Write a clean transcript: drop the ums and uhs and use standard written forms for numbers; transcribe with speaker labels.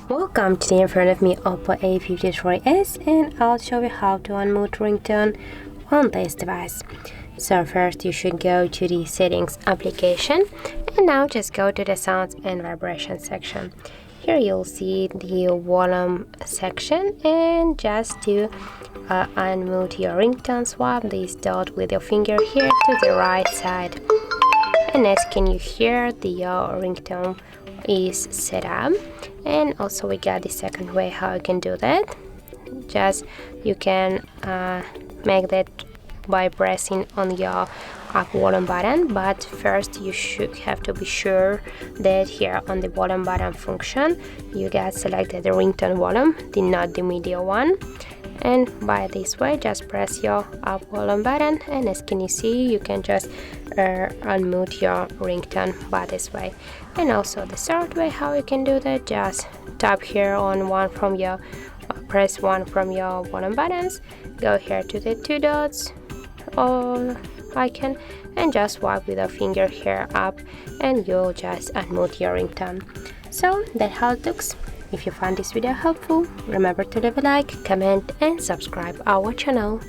Speaker 1: Welcome, today in front of me OPPO A53s, and I'll show you how to unmute ringtone on this device. So first you should go to the settings application, and now just go to the sounds and vibration section. Here you'll see the volume section, and just to unmute your ringtone, swap this dot with your finger here to the right side. And as can you hear, the ringtone is set up. And also we got the second way how you can do that. Just you can make that by pressing on your up volume button, but first you should have to be sure that here on the volume button function you got selected the ringtone volume, not the media one. And by this way just press your up volume button, and as can you see, you can just unmute your ringtone by this way. And also the third way how you can do that, just tap here on one from your press one from your volume buttons, go here to the two dots or icon, and just swipe with a finger here up, and you'll just unmute your ringtone. So that's how it looks. If you found this video helpful, remember to leave a like, comment and subscribe our channel.